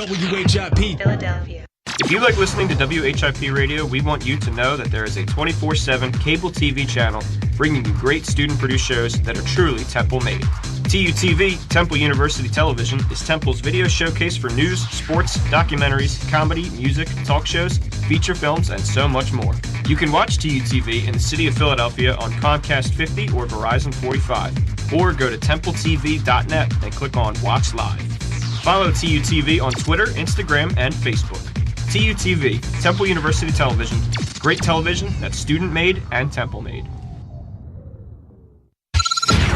WHIP Philadelphia. If you like listening to WHIP Radio, we want you to know that there is a 24/7 cable TV channel bringing you great student-produced shows that are truly Temple-made. TUTV, Temple University Television, is Temple's video showcase for news, sports, documentaries, comedy, music, talk shows, feature films, and so much more. You can watch TUTV in the city of Philadelphia on Comcast 50 or Verizon 45, or go to templetv.net and click on Watch Live. Follow TUTV on Twitter, Instagram, and Facebook. TUTV, Temple University Television. Great television that's student-made and Temple-made.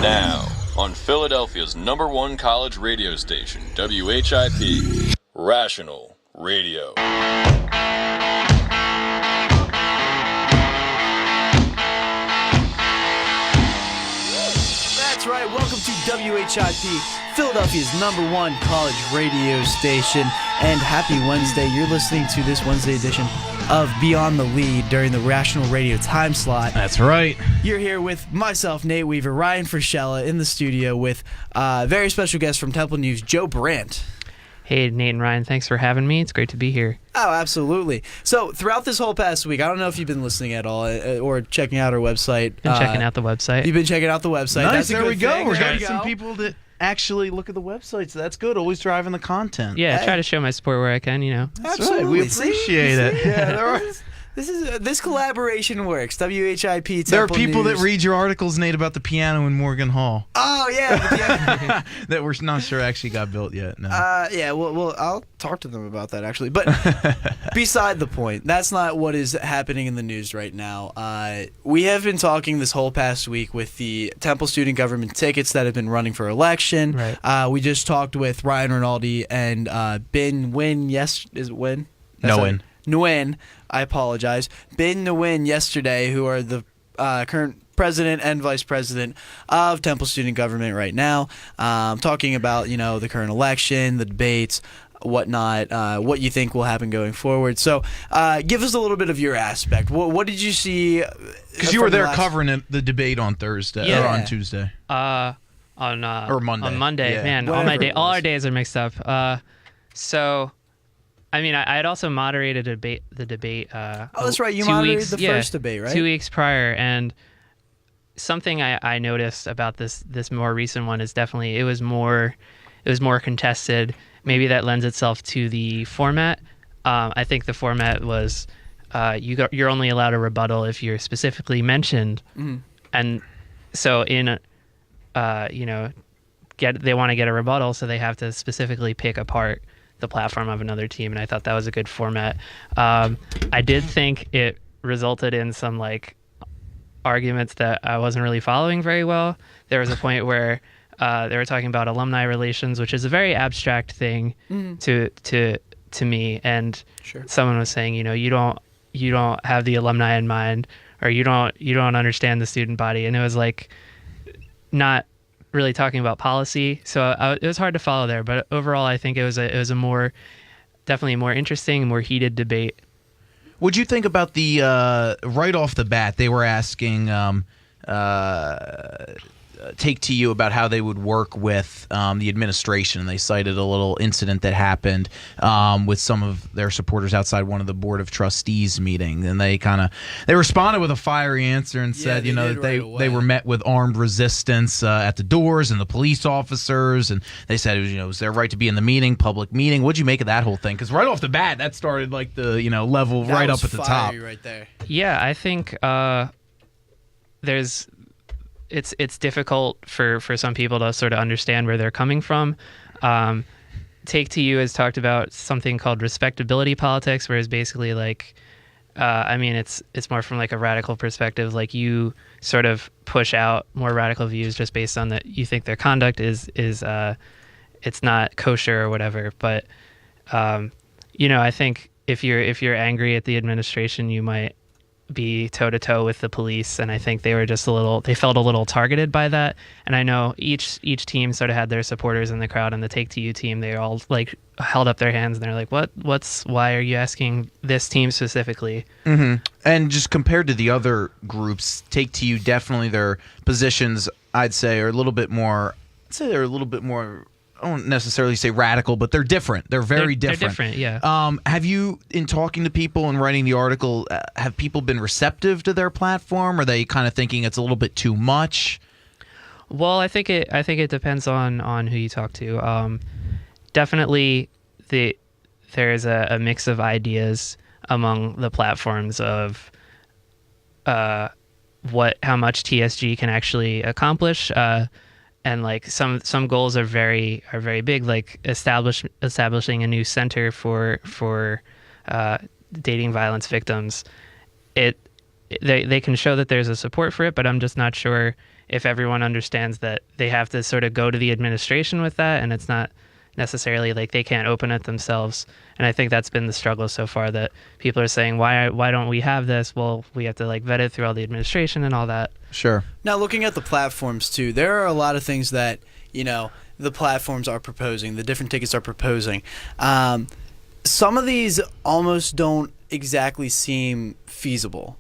Now, on Philadelphia's #1 college radio station, WHIP, Rational Radio. That's right, welcome to WHIP, Philadelphia's #1 college radio station, and happy Wednesday. You're listening to this Wednesday edition of Beyond the Lede during the Rational Radio time slot. That's right. You're here with myself, Nate Weaver, Ryan Frascella in the studio with very special guest from Temple News, Joe Brandt. Hey, Nate and Ryan, thanks for having me. It's great to be here. Oh, absolutely. So, throughout this whole past week, I don't know if you've been listening at all or checking out our website. Been checking out the website. You've been checking out the website. Nice, That's a there good we go. thing. We're There getting you some go. people that actually look at the website, so that's good. Always driving the content. Yeah, Hey. try to show my support where I can, you know. That's Absolutely. right. We appreciate it. See? Yeah, there are. This collaboration works. WHIP. There are Temple people News. that read your articles, Nate, about the piano in Morgan Hall Oh yeah. that we're not sure actually got built yet. No. Yeah. Well, I'll talk to them about that actually. But beside the point, that's not what is happening in the news right now. We have been talking this whole past week with the Temple student government tickets that have been running for election. Right. We just talked with Ryan Rinaldi and Ben Nguyen. Yes, is it Nguyen? Nguyen, I apologize. Ben Nguyen yesterday, who are the current president and vice president of Temple student government right now, talking about the current election, the debates, whatnot, what you think will happen going forward. So, give us a little bit of your aspect. What did you see? Because you were there covering the debate on Thursday or on Tuesday. Or Monday. On Monday, Yeah. man. All our days are mixed up. So, I mean, I had also moderated the debate. Oh, that's right. You moderated the first debate, right? 2 weeks prior, and something I noticed about this more recent one is definitely it was more contested. Maybe that lends itself to the format. I think the format was you're only allowed a rebuttal if you're specifically mentioned, and so in they want to get a rebuttal, so they have to specifically pick apart the platform of another team, and I thought that was a good format. I did think it resulted in some arguments that I wasn't really following very well. There was a point where they were talking about alumni relations, which is a very abstract thing to me, and someone was saying, you don't have the alumni in mind, or you don't understand the student body, and it was not really talking about policy, so it was hard to follow there. But overall, I think it was a definitely more interesting, more heated debate. What'd you think about the right off the bat? They were asking Take TU about how they would work with the administration, and they cited a little incident that happened with some of their supporters outside one of the board of trustees meeting, and they responded with a fiery answer and said, that they were met with armed resistance at the doors and the police officers, and they said, it was their right to be in the meeting, public meeting. What'd you make of that whole thing? Because right off the bat, that started the level right up at the top. Right there. Yeah, I think it's difficult for some people to sort of understand where they're coming from. Take TU has talked about something called respectability politics, whereas basically it's more from a radical perspective. You sort of push out more radical views just based on that you think their conduct is it's not kosher or whatever. But I think if you're angry at the administration, you might be toe-to-toe with the police, and I think they were they felt a little targeted by that. And I know each team sort of had their supporters in the crowd, and the Take TU team, they all held up their hands and they're like, why are you asking this team specifically? Mm-hmm. And just compared to the other groups, Take TU, definitely their positions, I'd say, are a little bit more I don't necessarily say radical, but they're different. They're very different. They're different, yeah. Have you, in talking to people and writing the article, have people been receptive to their platform? Are they kind of thinking it's a little bit too much? Well, I think it depends on who you talk to. Definitely, there's a mix of ideas among the platforms of how much TSG can actually accomplish, and like some goals are very big, like establishing a new center for dating violence victims. They can show that there's a support for it, but I'm just not sure if everyone understands that they have to sort of go to the administration with that, and it's not necessarily like they can't open it themselves. And I think that's been the struggle so far, that people are saying, why don't we have this? Well, we have to like vet it through all the administration and all that. Sure. Now, looking at the platforms too, there are a lot of things that, you know, the platforms are proposing, the different tickets are proposing. Some of these almost don't exactly seem feasible.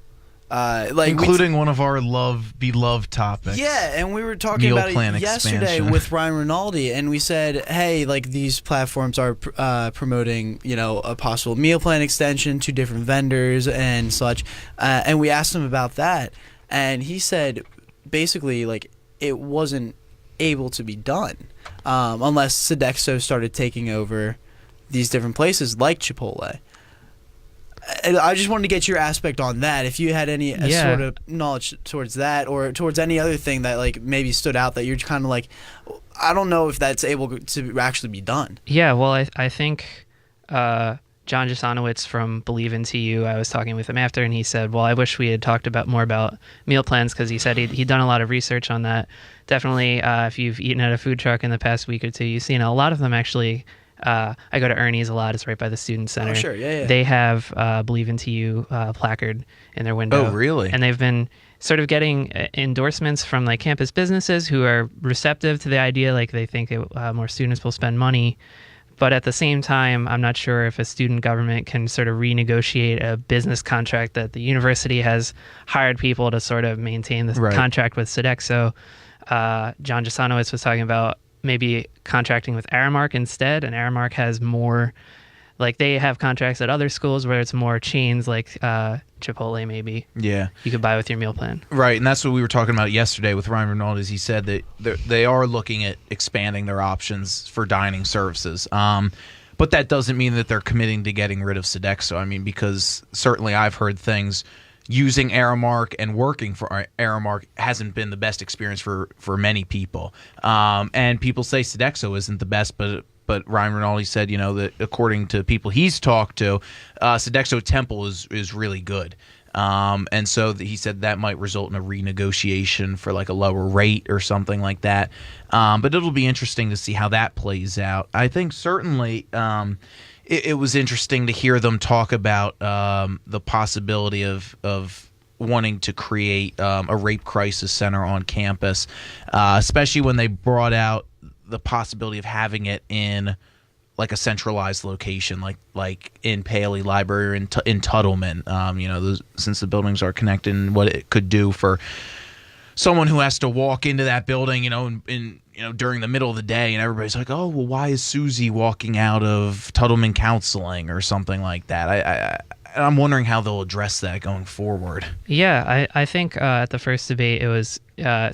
Including one of our beloved topics. Yeah, and we were talking Meal about plan it yesterday expansion. with Ryan Rinaldi, and we said, hey, like these platforms are promoting, you know, a possible meal plan extension to different vendors and such, and we asked him about that, and he said basically like it wasn't able to be done unless Sodexo started taking over these different places like Chipotle. I just wanted to get your aspect on that. If you had any sort of knowledge towards that, or towards any other thing that like maybe stood out that you're kind of like, I don't know if that's able to actually be done. Yeah, well, I think John Jasanowicz from Believe in TU, I was talking with him after, and he said, well, I wish we had talked more about meal plans, because he said he'd done a lot of research on that. Definitely, if you've eaten at a food truck in the past week or two, you've seen a lot of them actually. I go to Ernie's a lot. It's right by the Student Center. Oh, sure. Yeah. They have Believe in TU placard in their window. Oh, really? And they've been sort of getting endorsements from like campus businesses who are receptive to the idea. Like they think more students will spend money. But at the same time, I'm not sure if a student government can sort of renegotiate a business contract that the university has hired people to sort of maintain the contract with Sodexo. John Jasanowicz was talking about maybe contracting with Aramark instead, and Aramark has more, like they have contracts at other schools where it's more chains like Chipotle maybe. Yeah. You could buy with your meal plan. Right, and that's what we were talking about yesterday with Ryan Rinaldi. He said that they are looking at expanding their options for dining services. But that doesn't mean that they're committing to getting rid of Sodexo. I mean, because certainly I've heard things using Aramark and working for Aramark hasn't been the best experience for many people. And people say Sodexo isn't the best, but Ryan Rinaldi said, you know, that according to people he's talked to, Sodexo Temple is really good. And so he said that might result in a renegotiation for like a lower rate or something like that. But it'll be interesting to see how that plays out. I think certainly it was interesting to hear them talk about the possibility of wanting to create a rape crisis center on campus, especially when they brought out the possibility of having it in like a centralized location, like in Paley Library or in Tuttleman. You know, since the buildings are connected, and what it could do for someone who has to walk into that building, you know, during the middle of the day, and everybody's like, oh, well, why is Susie walking out of Tuttleman Counseling or something like that? I'm wondering how they'll address that going forward. Yeah, I think at the first debate it was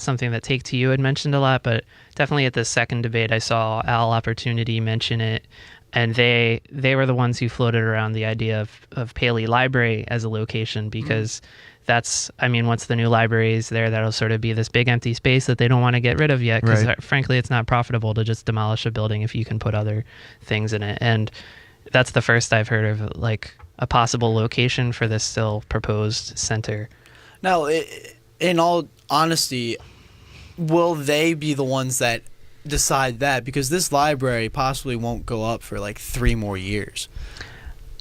something that Take TU had mentioned a lot, but definitely at the second debate I saw Al Opportunity mention it, and they were the ones who floated around the idea of Paley Library as a location, because that's, I mean, once the new library is there, that'll sort of be this big empty space that they don't want to get rid of yet, because frankly it's not profitable to just demolish a building if you can put other things in it. And that's the first I've heard of like a possible location for this still proposed center. Now, in all honesty, will they be the ones that decide that? Because this library possibly won't go up for like 3 more years.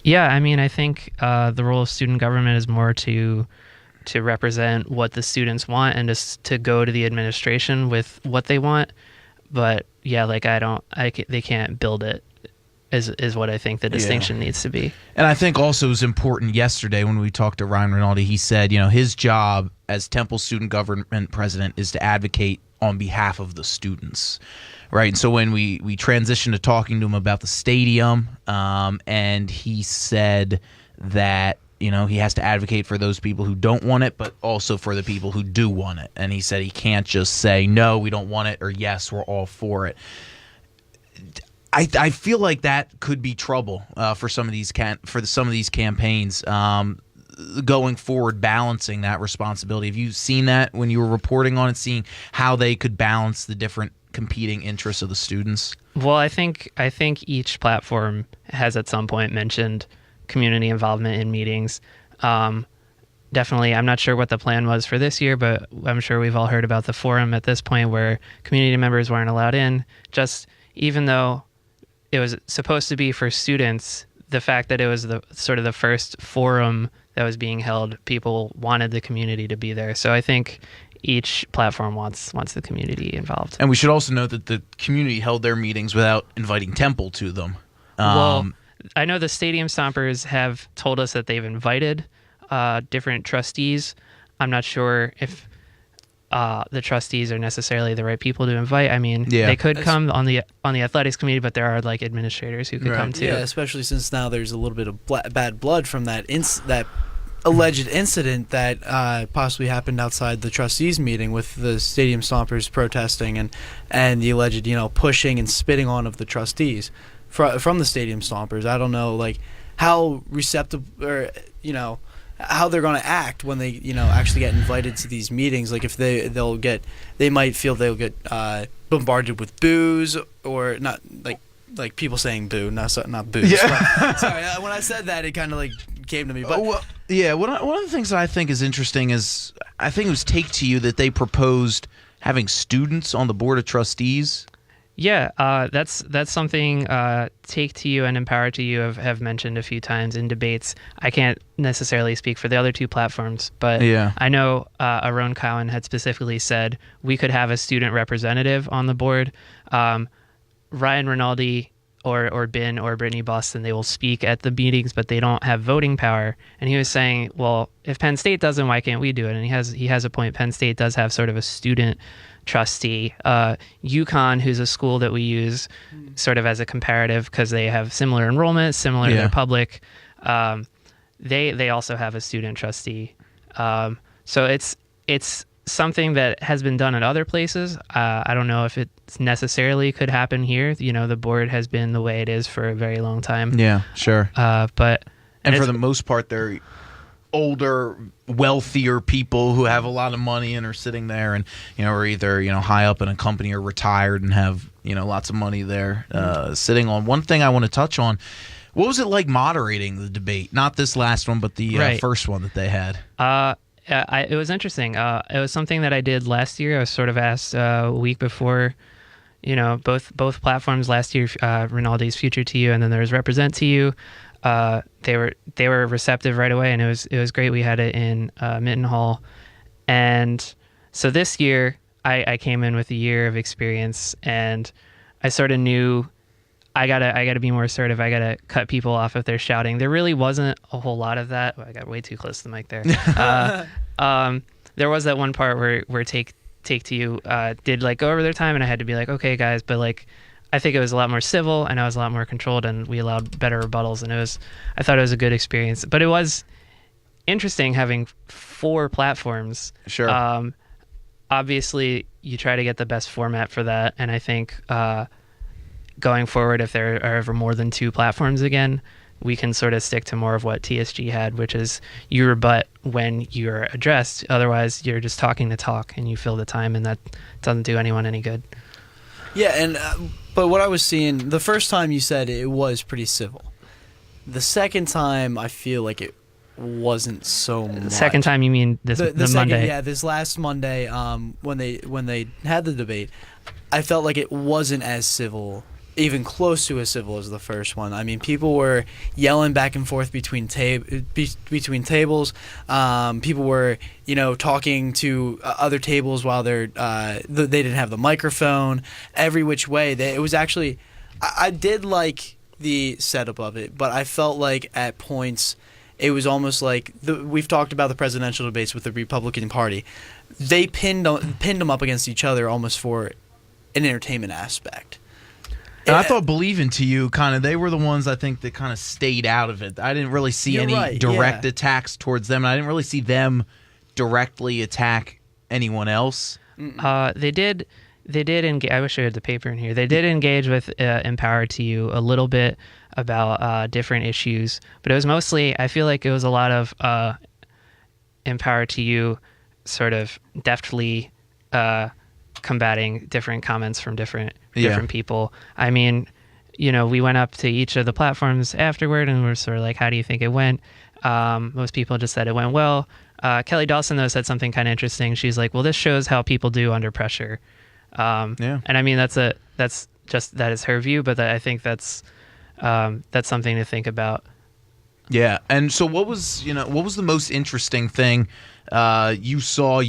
Yeah, I mean, I think the role of student government is more to represent what the students want and just to go to the administration with what they want. But yeah, like they can't build it. Is what I think the distinction needs to be. And I think also it was important yesterday when we talked to Ryan Rinaldi, he said, you know, his job as Temple student government president is to advocate on behalf of the students, right? And so when we transitioned to talking to him about the stadium, and he said that, you know, he has to advocate for those people who don't want it, but also for the people who do want it. And he said he can't just say, no, we don't want it, or yes, we're all for it. I feel like that could be trouble for some of these campaigns going forward, balancing that responsibility. Have you seen that when you were reporting on it, seeing how they could balance the different competing interests of the students? Well, I think each platform has at some point mentioned community involvement in meetings. Definitely, I'm not sure what the plan was for this year, but I'm sure we've all heard about the forum at this point where community members weren't allowed in. Just even though it was supposed to be for students, the fact that it was the sort of the first forum that was being held, people wanted the community to be there. So I think each platform wants the community involved. And we should also note that the community held their meetings without inviting Temple to them. Well, I know the Stadium Stompers have told us that they've invited different trustees. I'm not sure if the trustees are necessarily the right people to invite. I mean, they could come on the athletics committee, but there are like administrators who could come too. Yeah, especially since now there's a little bit of bad blood from that alleged incident that possibly happened outside the trustees meeting with the Stadium Stompers protesting and the alleged, you know, pushing and spitting on of the trustees from the Stadium Stompers. I don't know, like, how receptive or, you know, how they're going to act when they, you know, actually get invited to these meetings. Like, if they might feel they'll get bombarded with boos, or not, like people saying boo, not boos. Yeah. Sorry, when I said that, it kind of like came to me. But one of the things that I think is interesting is, I think it was Take to You that they proposed having students on the board of trustees. Yeah, that's something Take to You and Empower to You have mentioned a few times in debates. I can't necessarily speak for the other two platforms, but I know Aaron Cowan had specifically said we could have a student representative on the board. Ryan Rinaldi or Ben or Brittany Boston, they will speak at the meetings, but they don't have voting power. And he was saying, well, if Penn State doesn't, why can't we do it? And he has a point. Penn State does have sort of a student trustee. UConn, who's a school that we use sort of as a comparative because they have similar enrollment, similar to their public, they also have a student trustee. So it's something that has been done in other places. I don't know if it necessarily could happen here. You know, the board has been the way it is for a very long time. Yeah, sure. But for the most part, they're older, wealthier people who have a lot of money and are sitting there, and, you know, are either, you know, high up in a company or retired and have, you know, lots of money there sitting on. One thing I want to touch on, what was it like moderating the debate? Not this last one, but the first one that they had. It was interesting. It was something that I did last year. I was sort of asked a week before, you know, both platforms last year, Rinaldi's Future to You, and then there was Represent to You. They were receptive right away, and it was great. We had it in Mitten Hall, and so this year I came in with a year of experience, and I sort of knew I gotta be more assertive. I gotta cut people off if they're shouting. There really wasn't a whole lot of that. I got way too close to the mic there. There was that one part where Take to You did like go over their time, and I had to be like, okay, guys, but like, I think it was a lot more civil, and I was a lot more controlled, and we allowed better rebuttals, and I thought it was a good experience. But it was interesting having 4 platforms. Sure. Obviously, you try to get the best format for that, and I think going forward, if there are ever more than 2 platforms again, we can sort of stick to more of what TSG had, which is you rebut when you're addressed. Otherwise, you're just talking to talk, and you fill the time, and that doesn't do anyone any good. Yeah, and but what I was seeing, the first time you said it was pretty civil. The second time, I feel like it wasn't so much. The second time, you mean the second, Monday? Yeah, this last Monday, when they had the debate, I felt like it wasn't as civil, even close to as civil as the first one. I mean, people were yelling back and forth between tables. People were, you know, talking to other tables while they didn't have the microphone. Every which way, it was actually. I did like the setup of it, but I felt like at points it was almost like we've talked about the presidential debates with the Republican Party. They pinned them up against each other almost for an entertainment aspect. And I thought Believe Into You, they were the ones I think that kind of stayed out of it. I didn't really see any direct attacks towards them, and I didn't really see them directly attack anyone else. They did engage. I wish I had the paper in here. They did engage with Empower to You a little bit about different issues, but it was mostly, I feel like it was a lot of Empower to You sort of deftly combating different comments from different people. I mean, we went up to each of the platforms afterward and we're sort of like, how do you think it went? Most people just said it went well. Kelly Dawson, though, said something kind of interesting. She's like, well, this shows how people do under pressure. And I mean, that is her view, but I think that's something to think about. Yeah. And so what was the most interesting thing you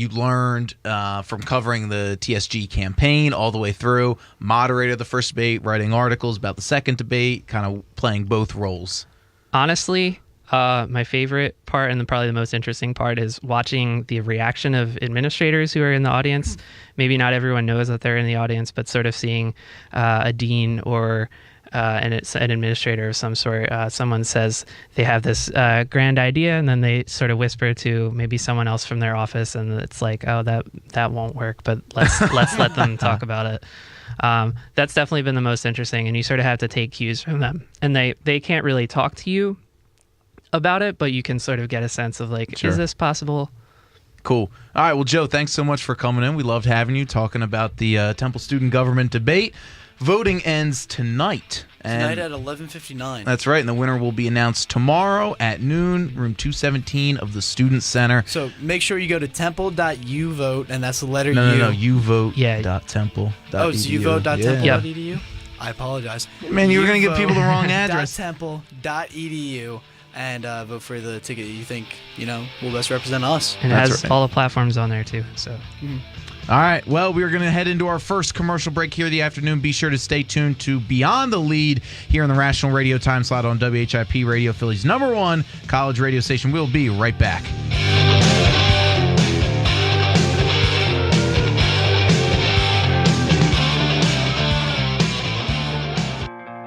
learned from covering the TSG campaign all the way through, moderated the first debate, writing articles about the second debate, kind of playing both roles? Honestly, my favorite part and probably the most interesting part is watching the reaction of administrators who are in the audience. Maybe not everyone knows that they're in the audience, but sort of seeing a dean or and it's an administrator of some sort. Someone says they have this grand idea, and then they sort of whisper to maybe someone else from their office, and it's like, oh, that won't work, but let's let them talk about it. That's definitely been the most interesting, and you sort of have to take cues from them. And they can't really talk to you about it, but you can sort of get a sense of like, Is this possible? Cool. All right. Well, Joe, thanks so much for coming in. We loved having you talking about the Temple student government debate. Voting ends tonight. Tonight at 11:59. That's right, and the winner will be announced tomorrow at noon, room 217 of the Student Center. So make sure you go to temple.uvote, and that's the letter U. No, uvote.temple.edu. Oh, it's uvote.temple.edu? I apologize. Man, you were going to give people the wrong address. .temple.edu, and vote for the ticket you think, will best represent us. And it has all the platforms on there, too. So. All right, well, we're going to head into our first commercial break here in the afternoon. Be sure to stay tuned to Beyond the Lede here in the Rational Radio time slot on WHIP Radio, Philly's #1 college radio station. We'll be right back.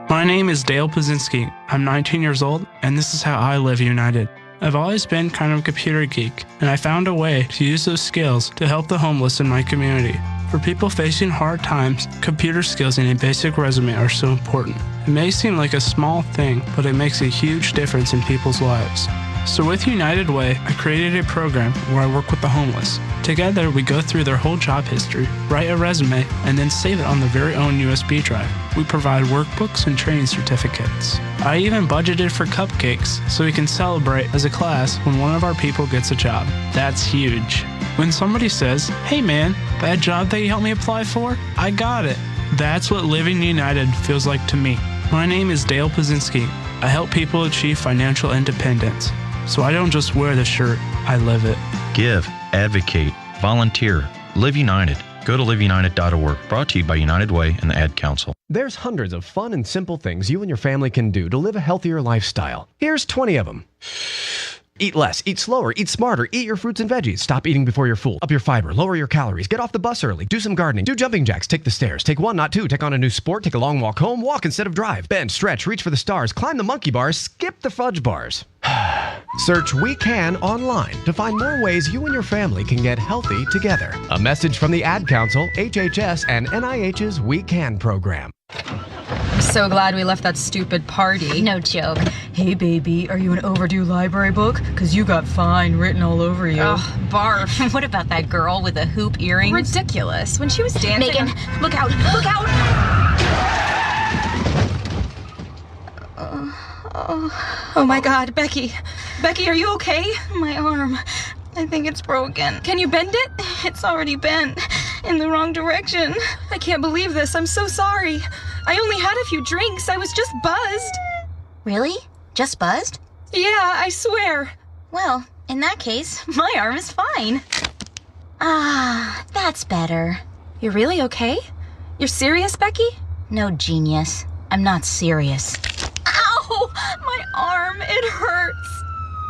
My name is Dale Pazinski. I'm 19 years old, and this is how I live united. I've always been kind of a computer geek, and I found a way to use those skills to help the homeless in my community. For people facing hard times, computer skills and a basic resume are so important. It may seem like a small thing, but it makes a huge difference in people's lives. So with United Way, I created a program where I work with the homeless. Together, we go through their whole job history, write a resume, and then save it on their very own USB drive. We provide workbooks and training certificates. I even budgeted for cupcakes so we can celebrate as a class when one of our people gets a job. That's huge. When somebody says, hey man, that job that you helped me apply for, I got it. That's what living united feels like to me. My name is Dale Pazinski. I help people achieve financial independence. So I don't just wear the shirt, I live it. Give, advocate, volunteer, live united. Go to liveunited.org. Brought to you by United Way and the Ad Council. There's hundreds of fun and simple things you and your family can do to live a healthier lifestyle. Here's 20 of them. Eat less, eat slower, eat smarter, eat your fruits and veggies. Stop eating before you're full. Up your fiber, lower your calories, get off the bus early, do some gardening, do jumping jacks, take the stairs, take one, not two, take on a new sport, take a long walk home, walk instead of drive, bend, stretch, reach for the stars, climb the monkey bars, skip the fudge bars. Search We Can online to find more ways you and your family can get healthy together. A message from the Ad Council, HHS, and NIH's We Can program. I'm so glad we left that stupid party. No joke. Hey, baby, are you an overdue library book? Because you got fine written all over you. Ugh, barf. What about that girl with the hoop earrings? Ridiculous. When she was dancing... Megan, look out! Look out! Oh my God, Becky. Becky, are you okay? My arm. I think it's broken. Can you bend it? It's already bent. In the wrong direction. I can't believe this. I'm so sorry. I only had a few drinks. I was just buzzed. Really? Just buzzed? Yeah, I swear. Well, in that case, my arm is fine. Ah, that's better. You're really okay? You're serious, Becky? No, genius. I'm not serious. Ow! My arm, it hurts.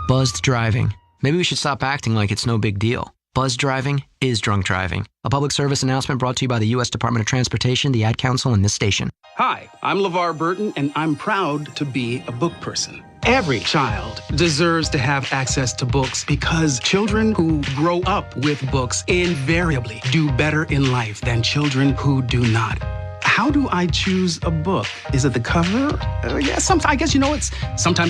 Buzzed driving. Maybe we should stop acting like it's no big deal. Buzz driving is drunk driving. A public service announcement brought to you by the U.S. Department of Transportation, the Ad Council, and this station. Hi, I'm LeVar Burton, and I'm proud to be a book person. Every child deserves to have access to books because children who grow up with books invariably do better in life than children who do not. How do I choose a book? Is it the cover? I guess, sometimes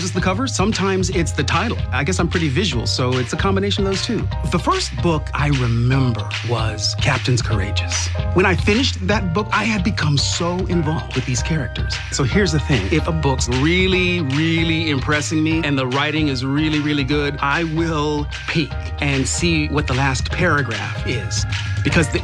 it's the cover, sometimes it's the title. I guess I'm pretty visual, so it's a combination of those two. The first book I remember was Captain's Courageous. When I finished that book, I had become so involved with these characters. So here's the thing. If a book's really, really impressing me and the writing is really, really good, I will peek and see what the last paragraph is. Because the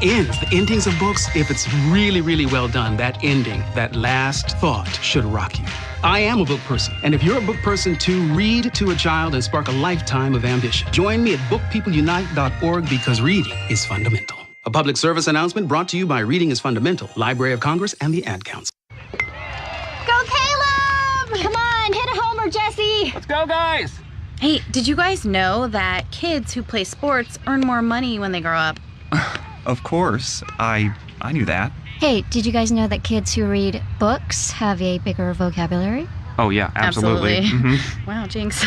endings of books, if it's really, really well done, that ending, that last thought should rock you. I am a book person, and if you're a book person too, read to a child and spark a lifetime of ambition. Join me at bookpeopleunite.org because reading is fundamental. A public service announcement brought to you by Reading is Fundamental, Library of Congress, and the Ad Council. Go, Caleb! Come on, hit a homer, Jesse! Let's go, guys! Hey, did you guys know that kids who play sports earn more money when they grow up? Of course. I knew that. Hey, did you guys know that kids who read books have a bigger vocabulary? Oh, yeah, absolutely. Mm-hmm. Wow, jinx.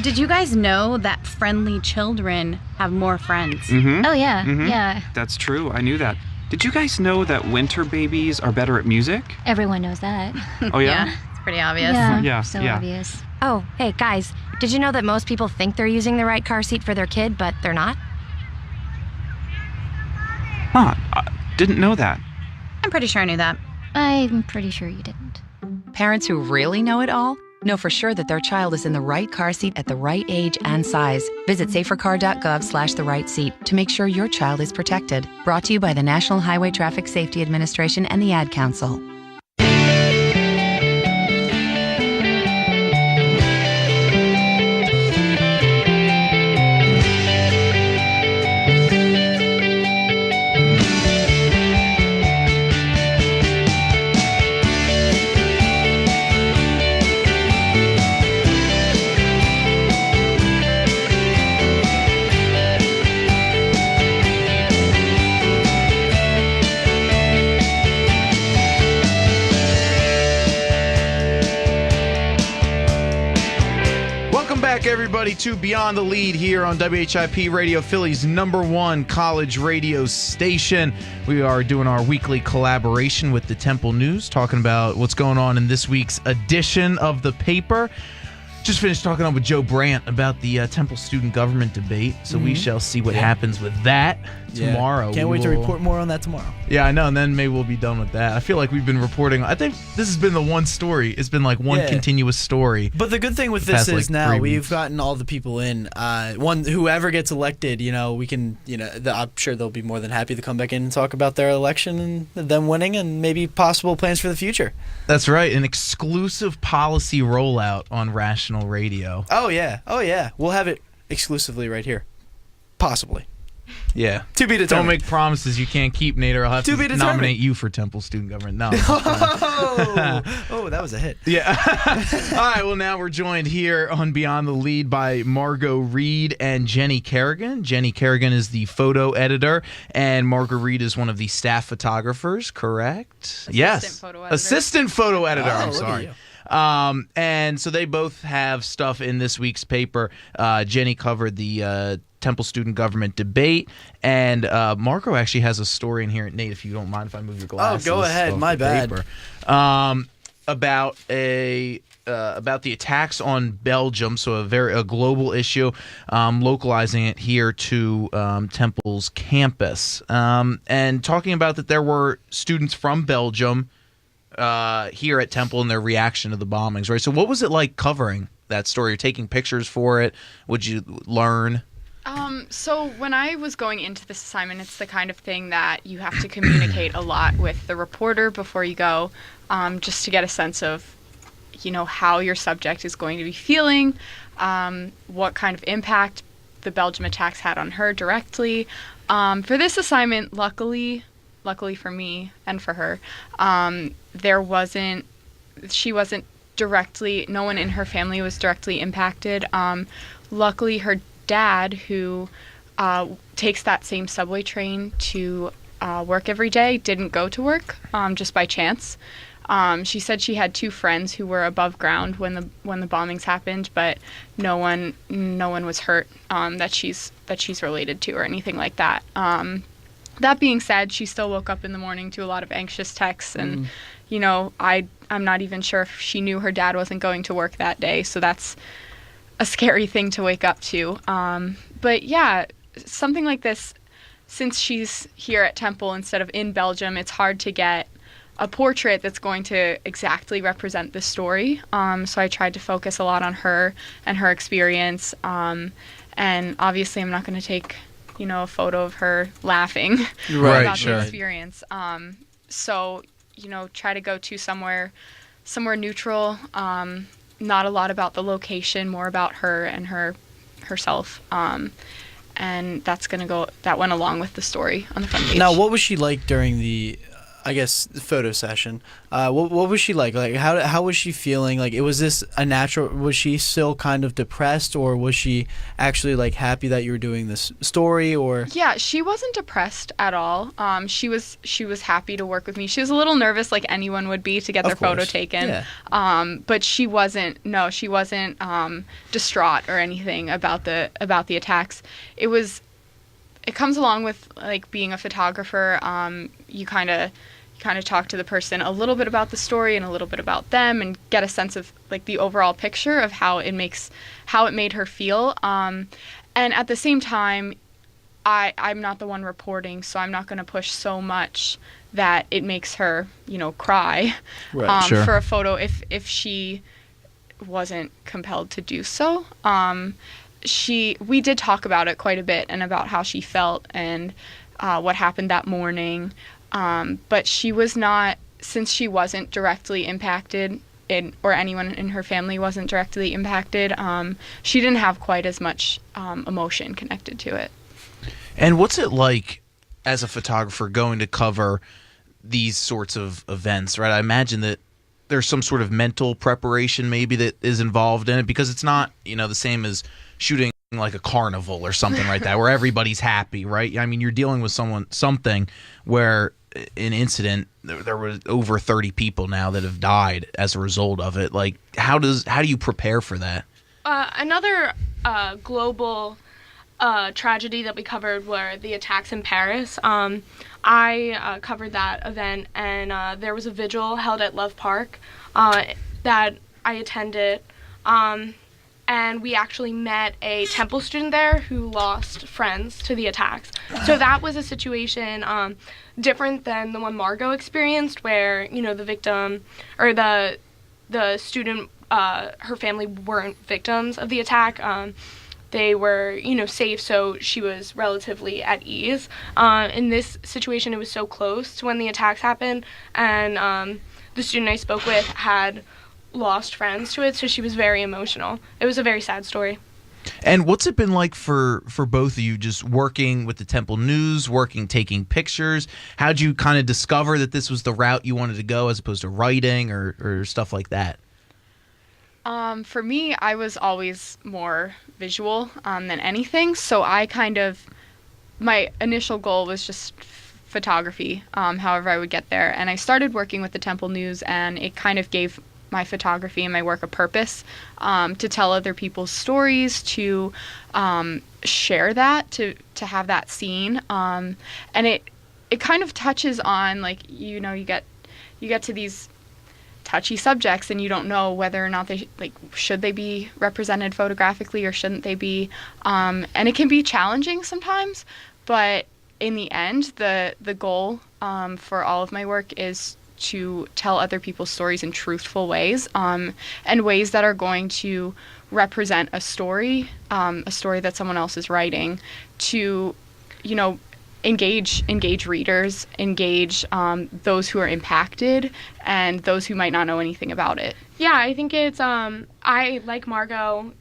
Did you guys know that friendly children have more friends? Mm-hmm. Oh, yeah, mm-hmm. yeah. That's true. I knew that. Did you guys know that winter babies are better at music? Everyone knows that. Oh, yeah? Yeah, it's pretty obvious. Yeah, so obvious. Oh, hey, guys, did you know that most people think they're using the right car seat for their kid, but they're not? Huh, didn't know that. I'm pretty sure I knew that. I'm pretty sure you didn't. Parents who really know it all know for sure that their child is in the right car seat at the right age and size. Visit safercar.gov/the right seat to make sure your child is protected. Brought to you by the National Highway Traffic Safety Administration and the Ad Council. Everybody to Beyond the Lede here on WHIP Radio, Philly's #1 college radio station. We are doing our weekly collaboration with the Temple News, talking about what's going on in this week's edition of the paper. Just finished talking with Joe Brandt about the Temple student government debate, so we shall see what happens with that tomorrow. Can't wait to report more on that tomorrow. Yeah, I know, and then maybe we'll be done with that. I feel like we've been reporting. I think this has been the one story. It's been like one continuous story. But the good thing with this is now we've gotten all the people in. Whoever gets elected, we can, I'm sure they'll be more than happy to come back in and talk about their election and them winning and maybe possible plans for the future. That's right, an exclusive policy rollout on Rational Radio. Oh yeah. We'll have it exclusively right here. Possibly. Yeah. To be determined. Don't make promises you can't keep, Nate, or I'll have to nominate you for Temple student government. No. Oh, that was a hit. Yeah. All right, well, now we're joined here on Beyond the Lede by Margot Reed and Jenny Kerrigan. Jenny Kerrigan is the photo editor, and Margot Reed is one of the staff photographers, correct? Assistant photo editor. I'm sorry. And so they both have stuff in this week's paper. Jenny covered the Temple student government debate, and Marco actually has a story in here. Nate, if you don't mind if I move your glasses. Oh, go ahead. My bad. About the attacks on Belgium, so a global issue, localizing it here to Temple's campus, and talking about that there were students from Belgium here at Temple and their reaction to the bombings, right? So what was it like covering that story? You're taking pictures for it. What'd you learn? So when I was going into this assignment, it's the kind of thing that you have to communicate a lot with the reporter before you go, just to get a sense of, how your subject is going to be feeling, what kind of impact the Belgium attacks had on her directly. For this assignment, luckily for me and for her, no one in her family was directly impacted. Luckily, her dad, who takes that same subway train to work every day, didn't go to work just by chance. She said she had 2 friends who were above ground when the bombings happened, but no one was hurt that she's related to or anything like that. That being said, she still woke up in the morning to a lot of anxious texts, and I'm not even sure if she knew her dad wasn't going to work that day, so that's a scary thing to wake up to. But yeah, something like this, since she's here at Temple instead of in Belgium, it's hard to get a portrait that's going to exactly represent the story. So I tried to focus a lot on her and her experience. And obviously I'm not going to take, a photo of her laughing about the experience. So, try to go to somewhere neutral, not a lot about the location, more about her and herself. And that went along with the story on the front page. Now, what was she like during the photo session? What was she like? Like, how was she feeling? Like, was this a natural? Was she still kind of depressed, or was she actually like happy that you were doing this story? Or yeah, she wasn't depressed at all. She was happy to work with me. She was a little nervous, like anyone would be, to get their photo taken. Yeah. But she wasn't. No, she wasn't distraught or anything about the attacks. It comes along with like being a photographer. You kind of talk to the person a little bit about the story and a little bit about them, and get a sense of like the overall picture of how it made her feel. And at the same time, I'm not the one reporting, so I'm not going to push so much that it makes her cry for a photo if she wasn't compelled to do so. We did talk about it quite a bit and about how she felt and what happened that morning. But she was not, since she wasn't directly impacted, or anyone in her family wasn't directly impacted, she didn't have quite as much emotion connected to it. And what's it like as a photographer going to cover these sorts of events, right? I imagine that there's some sort of mental preparation maybe that is involved in it, because it's not, the same as shooting like a carnival or something like that, where everybody's happy, right? I mean, you're dealing with something where an incident, there was over 30 people now that have died as a result of it. Like, how do you prepare for that? Another global tragedy that we covered were the attacks in Paris. I covered that event, and there was a vigil held at Love Park that I attended. And we actually met a Temple student there who lost friends to the attacks. So that was a situation different than the one Margot experienced, where, the victim or the student, her family weren't victims of the attack. They were, safe, so she was relatively at ease. In this situation, it was so close to when the attacks happened, and the student I spoke with had lost friends to it, so she was very emotional. It was a very sad story. And what's it been like for both of you, just working with the Temple News, taking pictures? How'd you kind of discover that this was the route you wanted to go as opposed to writing or stuff like that? For me, I was always more visual than anything, so my initial goal was just photography, however I would get there. And I started working with the Temple News, and it kind of gave my photography and my work a purpose, to tell other people's stories, to share that, to have that seen. And it kind of touches on, like, you get to these touchy subjects and you don't know whether or not they should they be represented photographically or shouldn't they be. And it can be challenging sometimes, but in the end, the goal for all of my work is to tell other people's stories in truthful ways, and ways that are going to represent a story that someone else is writing, to, engage readers, engage those who are impacted and those who might not know anything about it. Yeah, I think it's, I, like Margot,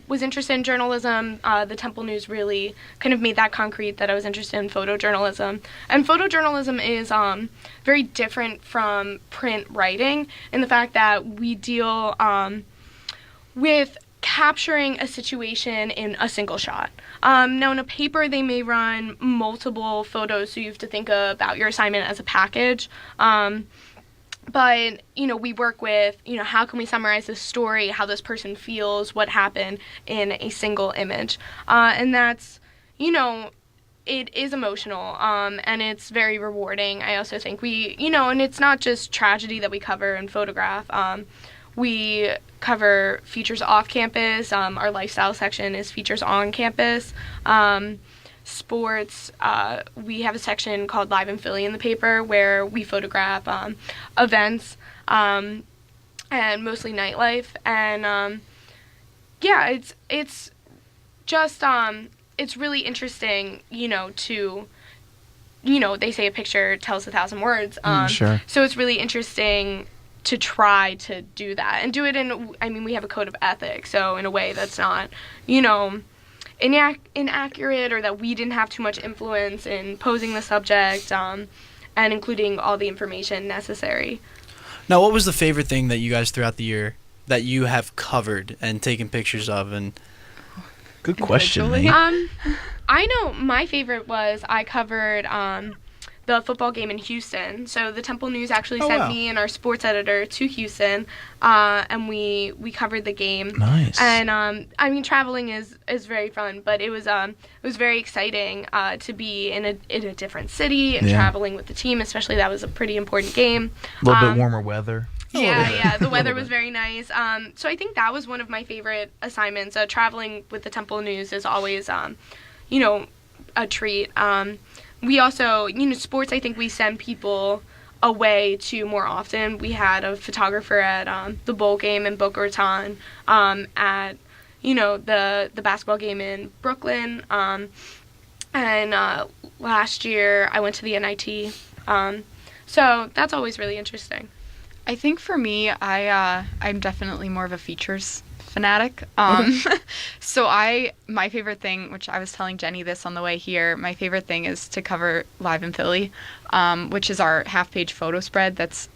was interested in journalism. The Temple News really kind of made that concrete that I was interested in photojournalism. And photojournalism is very different from print writing in the fact that we deal with capturing a situation in a single shot. Now, in a paper, they may run multiple photos, so you have to think about your assignment as a package. But, we work with, how can we summarize this story, how this person feels, what happened in a single image. And that's, it is emotional, and it's very rewarding. I also think and it's not just tragedy that we cover and photograph. We cover features off campus. Our lifestyle section is features on campus. Sports, we have a section called Live in Philly in the paper where we photograph events and mostly nightlife. And it's just it's really interesting, to they say a picture tells 1,000 words. Sure. So it's really interesting to try to do that and do it we have a code of ethics, so in a way that's not, inaccurate, or that we didn't have too much influence in posing the subject, and including all the information necessary. Now, what was the favorite thing that you guys throughout the year that you have covered and taken pictures of? And good question, Nate. I know my favorite was I covered the football game in Houston. So the Temple News actually sent me and our sports editor to Houston, and we covered the game. Nice. And traveling is very fun, but it was very exciting to be in a different city and traveling with the team, especially that was a pretty important game. A little bit warmer weather. Yeah, the weather was very nice. So I think that was one of my favorite assignments. Traveling with the Temple News is always, a treat. We also, sports, I think we send people away to more often. We had a photographer at the bowl game in Boca Raton, at, the basketball game in Brooklyn. And last year I went to the NIT. So that's always really interesting. I think for me, I'm definitely more of a features fanatic. So my favorite thing, which I was telling Jenny this on the way here, my favorite thing is to cover Live in Philly, which is our half-page photo spread that's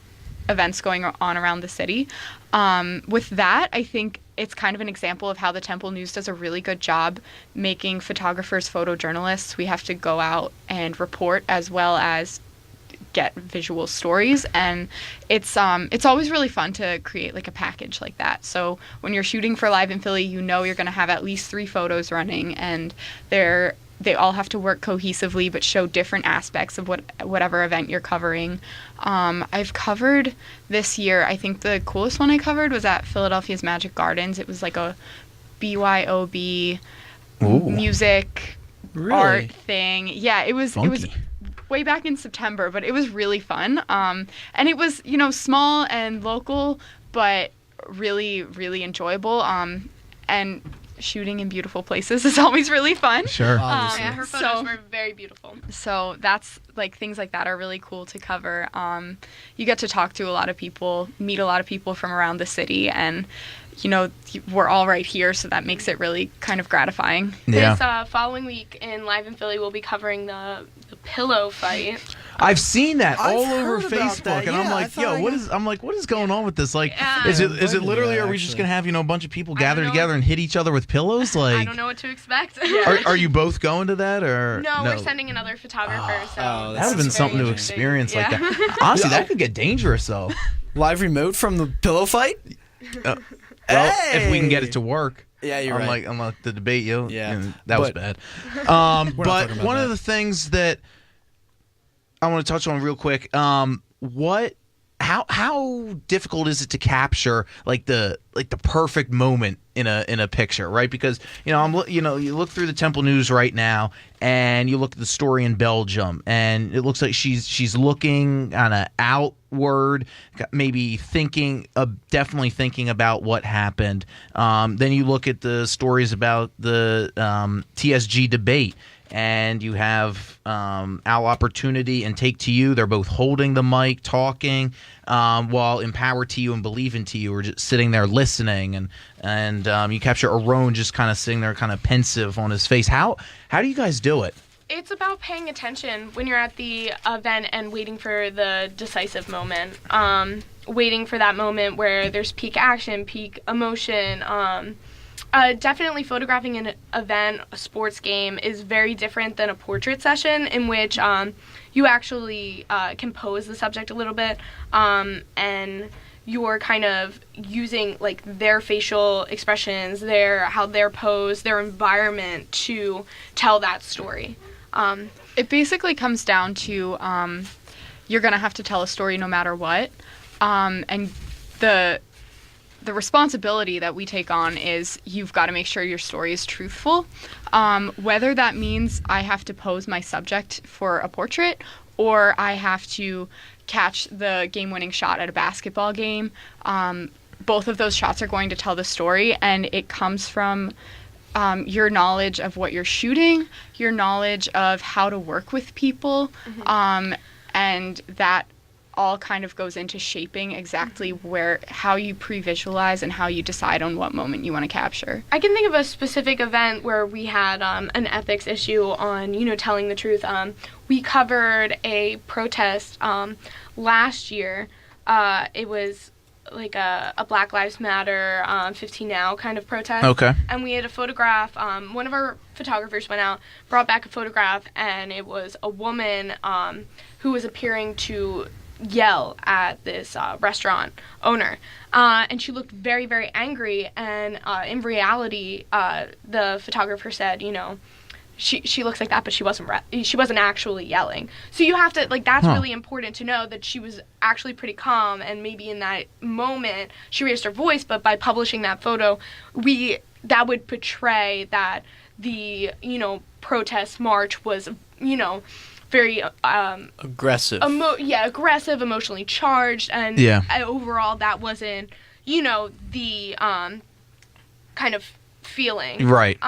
events going on around the city. With that, I think it's kind of an example of how the Temple News does a really good job making photographers photojournalists. We have to go out and report as well as get visual stories, and it's always really fun to create like a package like that. So when you're shooting for Live in Philly, you're going to have at least 3 photos running, and they all have to work cohesively but show different aspects of whatever event you're covering. I've covered this year, I think the coolest one I covered was at Philadelphia's Magic Gardens. It was like a BYOB music art thing. Yeah, it was way back in September, but it was really fun. And it was, small and local, but really, really enjoyable. And shooting in beautiful places is always really fun. Sure. Yeah, her photos were very beautiful. So that's things like that are really cool to cover. You get to talk to a lot of people, meet a lot of people from around the city, and we're all right here, so that makes it really kind of gratifying. Yeah. This following week in Live in Philly, we'll be covering the pillow fight. I've seen that all over heard about Facebook, that. and I'm like, what is going on with this? Like, is it literally? Are we just gonna have a bunch of people gather together and hit each other with pillows? Like, I don't know what to expect. Are you both going to that, or no? We're sending another photographer. That would have been something to experience like that. Honestly, that could get dangerous though. Live remote from the pillow fight. Well, if we can get it to work. Yeah, you're right. Unlike the debate, that was bad. But one of the things that I want to touch on real quick, how difficult is it to capture the perfect moment in a picture, right? Because you look through the Temple News right now, and you look at the story in Belgium, and it looks like she's looking kind of outward, maybe definitely thinking about what happened. Then you look at the stories about the TSG debate. And you have Al Opportunity and Take to You. They're both holding the mic, talking, while Empower to You and Believe in to You are just sitting there listening. And you capture Aron just kind of sitting there, kind of pensive on his face. How do you guys do it? It's about paying attention when you're at the event and waiting for the decisive moment. Waiting for that moment where there's peak action, peak emotion. Definitely photographing an event, a sports game, is very different than a portrait session in which you actually can pose the subject a little bit, and you're kind of using like their facial expressions, how they're posed, their environment to tell that story. It basically comes down to you're going to have to tell a story no matter what, and the responsibility that we take on is you've got to make sure your story is truthful, whether that means I have to pose my subject for a portrait or I have to catch the game-winning shot at a basketball game. Both of those shots are going to tell the story, and it comes from your knowledge of what you're shooting, your knowledge of how to work with people, and that all kind of goes into shaping exactly how you pre-visualize and how you decide on what moment you want to capture. I can think of a specific event where we had an ethics issue on, telling the truth. We covered a protest last year. It was like a Black Lives Matter 15 Now kind of protest. Okay. And we had a photograph. One of our photographers went out, brought back a photograph, and it was a woman who was appearing to yell at this restaurant owner, and she looked very, very angry, and in reality the photographer said, she looks like that, but she wasn't actually yelling. So you have to that's really important to know that she was actually pretty calm, and maybe in that moment she raised her voice, but by publishing that photo that would portray that the protest march was very aggressive. Aggressive, emotionally charged, and overall that wasn't, the kind of feeling. Right.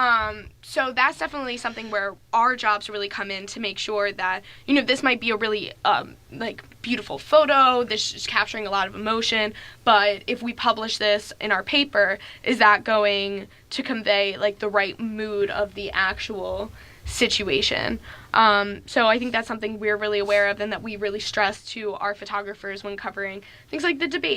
So that's definitely something where our jobs really come in to make sure that, this might be a really beautiful photo, this is capturing a lot of emotion, but if we publish this in our paper, is that going to convey the right mood of the actual situation? So I think that's something we're really aware of and that we really stress to our photographers when covering things like the debate.